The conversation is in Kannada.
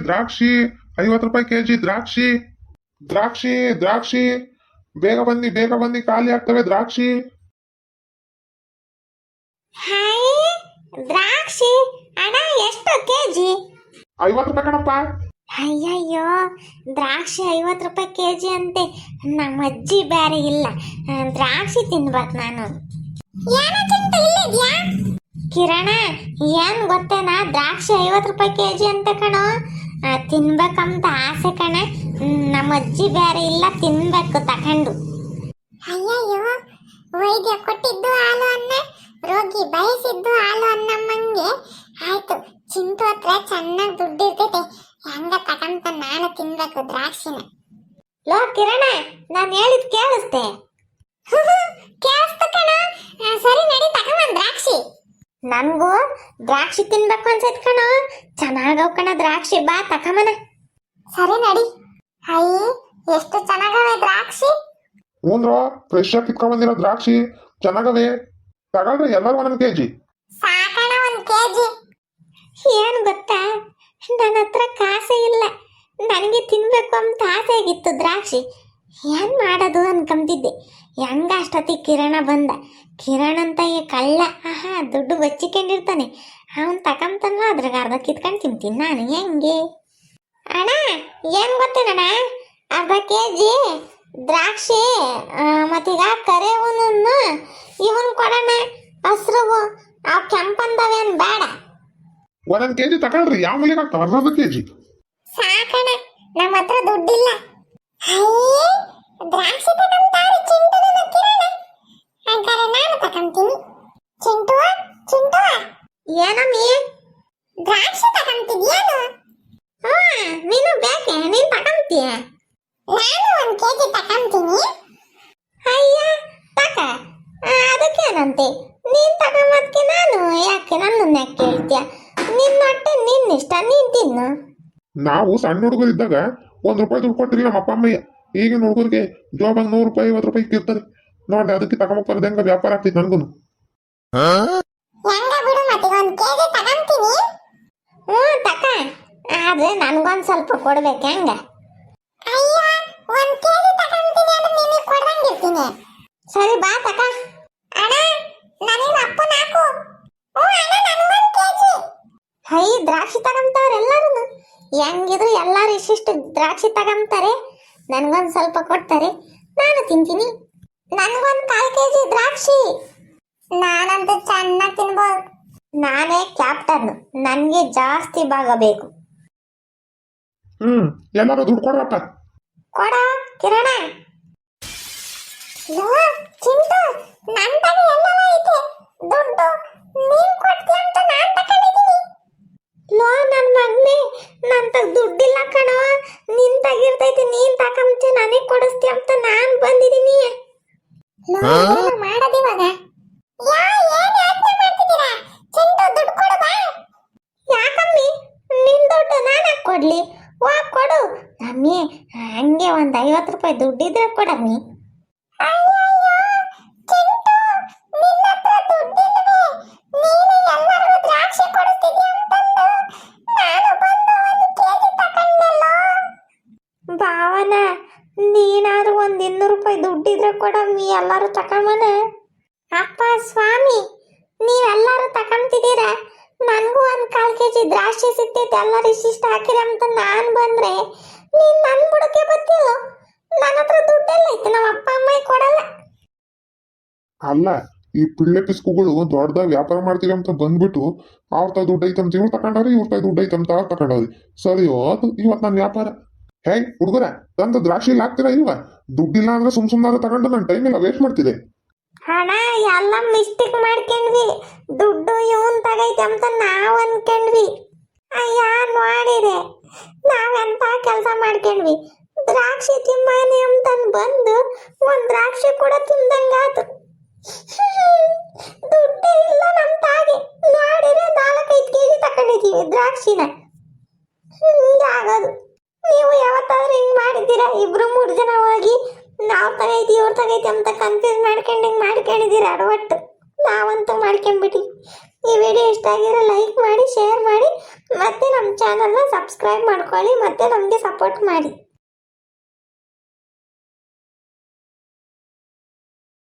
ದ್ರಾಕ್ಷಿ 50 ರೂಪಾಯಿ ಕೆಜಿ ದ್ರಾಕ್ಷಿ ದ್ರಾಕ್ಷಿ ದ್ರಾಕ್ಷಿ ಬೇಗ ಬನ್ನಿ ಖಾಲಿ ಆಗ್ತವೆ ದ್ರಾಕ್ಷಿ. ಹಾಯ್ ದ್ರಾಕ್ಷಿ ಅಣ್ಣ ಎಷ್ಟು ಕೆಜಿ? 50 ರೂಪಾಯಿ ಕಣಪ್ಪ. ಅಯ್ಯಯ್ಯೋ ದ್ರಾಕ್ಷಿ 50 ರೂಪಾಯಿ ಕೆಜಿ ಅಂತೆ. ನಮ್ಮ ಅಜ್ಜಿ ಬೇರೆ ಇಲ್ಲ, ದ್ರಾಕ್ಷಿ ತಿನ್ಬೇಕು ನಾನು. ಕಿರಣ ಏನ್ ಗೊತ್ತೇನಾ, ದ್ರಾಕ್ಷಿ 50 ರೂಪಾಯಿ ಕೆಜಿ ಅಂತ ಕಣೋ. ತಿನ್ಬೇಕಂತ ಆಸೆ ಕಣ. ನಮ್ಮ ಅಜ್ಜಿ ಬೇರೆ ಇಲ್ಲ, ತಿನ್ಬೇಕು ತಕೊಂಡು. ಅಯ್ಯಯ್ಯೋ ವೈದ್ಯ ಕೊಟ್ಟಿದ್ದು ಹಾಲು ಅನ್ನ, ರೋಗಿ ಬಯಸಿದ್ದು ಹಾಲು ಅನ್ನಮ್ಮಂಗೆ ಆಯ್ತು. ಚಿಂಟು ಹತ್ರ ಚೆನ್ನಾಗಿ ದುಡ್ಡು ಇರ್ತೈತೆ, ಹೆಂಗ ತಕಂತ ನಾನು ತಿನ್ಬೇಕು ದ್ರಾಕ್ಷಿನ. ಲೋ ಕಿರಣ, ನಾನು ಹೇಳಿದ್ ಕೇಳಿಸ್ತೆ? ಕೇಳಿಸ್ತು ಕಣ. ಸರಿ ನಡಿ ತಗೊಂಡ್ ದ್ರಾಕ್ಷಿ. ನನ್ಗೂ ದ್ರಾಕ್ಷಿ ತಿನ್ಬೇಕು ಅನ್ಸೈತ್ ಕಣ. ಚೆನ್ನಾಗವ್ ಕಣ ದ್ರಾಕ್ಷಿ, ಬಾ ತಕಮನ. ಸರಿ ನಡಿ. ಅಯ್ಯ ಎಷ್ಟು ಚೆನ್ನಾಗವೆ ದ್ರಾಕ್ಷಿ. ಹ್ಞೂನ್ರೋ, ಫ್ರೆಶ್ ಆಗಿ ಕಿತ್ಕೊಂಡ್ ದ್ರಾಕ್ಷಿ ಚೆನ್ನಾಗವೆ. ತಗೊಳ್ರಿ ಎಲ್ಲರೂ 1 ಕೆಜಿ. ಸಾಕಣ 1 ಕೆಜಿ. ಏನ್ ಗೊತ್ತಾ, ನನ್ನ ಹತ್ರ ಕಾಸೇ ಇಲ್ಲ. ನನಗೆ ತಿನ್ಬೇಕು ಅಂತ ಆಸೆ ಆಗಿತ್ತು ದ್ರಾಕ್ಷಿ. ಏನ್ ಮಾಡೋದು ಅನ್ಕೊಂತಿದ್ದೆ. ಹೆಂಗ ಅಷ್ಟೊತ್ತಿ ಕಿರಣ ಬಂದ. ಕಿರಣ ಅಂತ ಈ ಕಳ್ಳ, ದುಡ್ಡು ಬಚ್ಚಿಕೊಂಡಿರ್ತಾನೆ. ಅವನ್ ತಕೊಂತಾನ, ಅದ್ರಾಗ ಅರ್ಧ ಕಿತ್ಕೊಂಡು ತಿಂತೀನಿ ನಾನು. ಹೆಂಗೆ ಅಣ್ಣ, ಏನ್ ಗೊತ್ತೇನಣ್ಣ, ಅರ್ಧ ಕೆಜಿ ದ್ರಾಕ್ಷಿ ಮತ್ತೀಗ ಕರೆವನನ್ನು ಇವನ್ ಕೊಡೋಣ. ಹಸ್ರವು ಅವ್ ಕೆಂಪಂದವೇನ್ ಬೇಡ. 1 ಕೆಜಿ ತಗೊಳ್ರಿ, ಯಾವ ಮೂಲೆಗೆ ಆಗ್ತಾವ? ಅರ್ಧ ಕೆಜಿ ಸಾಕಣ, ನಮ್ಮ ಹತ್ರ ದುಡ್ಡಿಲ್ಲ. ಅಯ್ಯೇ ದ್ರಾಕ್ಷಿ ತಗೊಂತಾರೆ ಚಿಂಟು ನನ್ನ ಕಿರಣ. ಹಾಗಾದ್ರೆ ನಾನು ತಗೊಂತೀನಿ. ಚಿಂಟು ಚಿಂಟು ಏನಮ್ಮಿ? ದ್ರಾಕ್ಷಿ ತಗೊಂತಿದ್ಯೇನು? ನೀನು ಬೇಕೆ, ನೀನ್ ತಗೊಂತೀಯ? ನಾನು 1 ಕೆಜಿ ತಗೊಂತೀನಿ. ಅಯ್ಯ ತಕ, ಅದಕ್ಕೇನಂತೆ? ನೀನ್ ತಗೊಂಬದ್ಕೆ ನಾನು ಯಾಕೆ ನನ್ನನ್ನ ಯಾಕೆ ಕೇಳ್ತೀಯ? ನಿನ್ನ ಹೊಟ್ಟೆ ನಿನ್ನಿಷ್ಟ, ನೀನ್ ತಿನ್ನು. ನಾವು ಸಣ್ಣ ಹುಡುಗರು ಇದ್ದಾಗ 1 ರೂಪಾಯಿ ದುಡ್ಡು ಕೊಡ್ತೀರಿ ನಮ್ಮ ಅಪ್ಪ ಅಮ್ಮಯ್ಯ. ಈಗಿನ ಹುಡುಗರಿಗೆ ಜೋಬಾಗ 100 ರೂಪಾಯಿ 50 ರೂಪಾಯಿ ಇರ್ತಾರೆ ನೋಡ್ರಿ. ಅದಕ್ಕೆ ತಗೊಂಬರ್ದು ಹೆಂಗ ವ್ಯಾಪಾರ ಆಗ್ತೈತಿ ನನ್ಗೂ. ಹೆಂಗ ಬಿಡು, ಮತ್ತೆ 1 ಕೆಜಿ ತಗೊಂತೀನಿ. ತಕ, ಆದ್ರೆ ನನ್ಗೊಂದ್ ಸ್ವಲ್ಪ ಕೊಡ್ಬೇಕು. ಹೆಂಗ? ಅಯ್ಯ 1 ಕೆಜಿ ತಗೊಂತೀನಿ ಅಂದ್ರೆ ನಿನಗೆ ಕೊಡ್ದಂಗಿರ್ತೀನಿ. ಸರಿ ಬಾ ತಕ. ಅಣ್ಣ ನನಗೆ ಅಪ್ಪನ ಹಾಕು. ಅಣ್ಣ ನನಗೆ 1 ಕೆಜಿ. ಹೈ ದ್ರಾಕ್ಷಿ ತಗೊಂತಾರೆ ಎಲ್ಲಾರು. ಹೆಂಗಿದ್ರು ಎಲ್ಲಾರು ಇಷ್ಟಿಷ್ಟು ದ್ರಾಕ್ಷಿ ತಗೊಂತಾರೆ. ನನ್ಗೊಂದ್ ಸ್ವಲ್ಪ ಕೊಡ್ತಾರೆ, ನಾನು ತಿಂತೀನಿ. ನನ್ಗೊಂದು 1/4 ಕೆಜಿ ದ್ರಾಕ್ಷಿ. ನಾನಂತೂ ಚೆನ್ನಾಗಿ ತಿನ್ಬೋದು. ನಾನೇ ಕ್ಯಾಪ್ಟನ್, ನನ್ಗೆ ಜಾಸ್ತಿ ಭಾಗ ಬೇಕು. ಎಲ್ಲಾರು ದುಡ್ಡು ಕೊಡ್ರಪ್ಪ. ಕೊಡ ಕಿರಣ. ಚಿಂಟು ನನ್ನ ತಗ ಎಲ್ಲ ಐತೆ ದುಡ್ಡು, ನೀನ್ ಕೊಡ್ತೀಯ ಅಂತ ನಾನು ತಗೊಂಡಿದ್ದೀನಿ. ಲೋ ನನ್ ಮಗ್ನೆ, ನನ್ ತಗ ದುಡ್ಡಿಲ್ಲ ಕಣೋ. ನಿನ್ ತಗಿರ್ತೈತಿ, ನೀನ್ ತಕೊಂಬಿ ನನಗೆ ಕೊಡಿಸ್ತೀಯ ಅಂತ ನಾನ್ ಬಂದಿದ್ದೀನಿ. ಏನು ಮಾಡೋದಿವಾಗ? ಏನ್ ಯೋಚನೆ ಮಾಡ್ತಿದ್ದೀರಾ? ಚಿಂಟು ದುಡ್ಡು ಕೊಡು ಬಾ. ಯಾಕಮ್ಮಿ, ನಿನ್ ದುಡ್ಡು ನಾನೇ ಕೊಡ್ಲಿ? ವಾ ಕೊಡು ಅಮ್ಮಿ. ಹಂಗೆ 50 ರೂಪಾಯಿ ದುಡ್ಡಿದ್ರೆ ಕೊಡಮ್ಮಿ. ಅಯ್ಯಯ್ಯೋ ಚಿಂಟು, ನಿನ್ನ ಹತ್ರ ದುಡ್ಡಿಲ್ವೇ? ನೀನು ಎಲ್ಲರಿಗೂ ದ್ರಾಕ್ಷಿ ಕೊಡ್ತಿದ್ಯಾ ಅಂತಂದು ನಾನು ಬಂದು 1 ಕೆಜಿ ತಗೊಂಡೆಲ್ಲೋ. ಭಾವನ, ನೀನಾದ್ರೂ 200 ರೂಪಾಯಿ ದುಡ್ಡಿದ್ರೆ ಕೊಡಮ್ಮಿ, ಎಲ್ಲಾರು ತಕೊಂಬನ. ಅಪ್ಪ ಸ್ವಾಮಿ, ನೀವೆಲ್ಲರೂ ತಕೊಂತಿದ್ದೀರ, ನನಗೂ 1/4 ಕೆಜಿ ದ್ರಾಕ್ಷಿ ಸಿಗ್ತೈತೆ. ಎಲ್ಲರೂ ಇಷ್ಟಿಷ್ಟು ಹಾಕಿರಂತ ನಾನು ಬಂದ್ರೆ ನೀನ್ ನನ್ ಬುಡಕ್ಕೆ ಬತ್ತಿಲ್ಲ. ನನ್ನ ಹತ್ರ ದುಡ್ಡೆಲ್ಲ ಐತೆ, ನಮ್ಮ ಅಪ್ಪ ಅಮ್ಮ ಕೊಡಲ್ಲ. ಅಲ್ಲ, ಈ ಪಿಳ್ಳೆ ಪಿಸ್ಕುಗಳು ದೊಡ್ಡದಾಗ ವ್ಯಾಪಾರ ಮಾಡ್ತೀವಿ ಅಂತ ಬಂದ್ಬಿಟ್ಟು ಅವ್ರ ತ ದುಡ್ಡು ಐತಂತ ಇವ್ರು ತಕೊಂಡವ್ರಿ, ಇವ್ರ ತ ದುಡ್ಡು ಐತಂತ ಅವ್ರು ತಕೊಂಡವ್ರಿ. ಸರಿಯೋ ಅದು ಇವತ್ತು ನನ್ನ ವ್ಯಾಪಾರ. ಹೇಯ್ ಹುಡುಗರ, ತಂದ ದ್ರಾಕ್ಷಿ ಹಾಕ್ತೀರಾ ಇಲ್ವಾ? ದುಡ್ಡಿಲ್ಲ ಅಂದ್ರೆ ಸುಮ್ನಾದ್ರು ತಗೊಂಡು ನನ್ನ ಟೈಮ್ ಎಲ್ಲ ವೇಸ್ಟ್ ಮಾಡ್ತಿದೆ. ಹಣ ಎಲ್ಲ ಮಿಸ್ಟೇಕ್ ಮಾಡ್ಕೊಂಡ್ವಿ. ದುಡ್ಡು ಇವನ್ ತಗೈತೆ ಅಂತ ನಾವ್ ಅನ್ಕೊಂಡ್ವಿ. ಅಯ್ಯ ನೋಡಿದೆ, ನಾವೆಂತ ಕೆಲಸ ಮಾಡ್ಕೊಂಡ್ವಿ. ದ್ರಾಕ್ಷಿ ತಿಂಬಾನಿ ಅಂತಂದ್ ಬಂದು 1 ದ್ರಾಕ್ಷಿ ಕೂಡ ತಿಂದಂಗಾತು. ದುಡ್ಡೇ ಇಲ್ಲ ನಮ್ ತಾಗೆ. ನೋಡಿದ್ರೆ 4-5 ಕೆಜಿ ತಕೊಂಡಿದೀವಿ ದ್ರಾಕ್ಷಿನ. ಹಿಂಗಾಗೋದು. ನೀವು ಯಾವತ್ತಾದ್ರೂ ಹಿಂಗ್ ಮಾಡಿದ್ದೀರಾ? 2-3 ಜನ ಹೋಗಿ ನಾವ್ ತಗೈತಿ ಇವ್ರು ತಗೈತಿ ಅಂತ ಕನ್ಫ್ಯೂಸ್ ಮಾಡ್ಕೊಂಡು ಹಿಂಗ್ ಮಾಡ್ಕೊಂಡಿದ್ದೀರಾ? ಅಡವಟ್ಟು ನಾವಂತೂ ಮಾಡ್ಕೊಂಡ್ಬಿಟ್ಟಿ. ಈ ವಿಡಿಯೋ ಇಷ್ಟ ಆಗಿರೋ ಲೈಕ್ ಮಾಡಿ, ಶೇರ್ ಮಾಡಿ, ಮತ್ತೆ ನಮ್ಮ ಚಾನಲ್ನ ಸಬ್ಸ್ಕ್ರೈಬ್ ಮಾಡ್ಕೊಳ್ಳಿ, ಮತ್ತೆ ನಮಗೆ ಸಪೋರ್ಟ್ ಮಾಡಿ.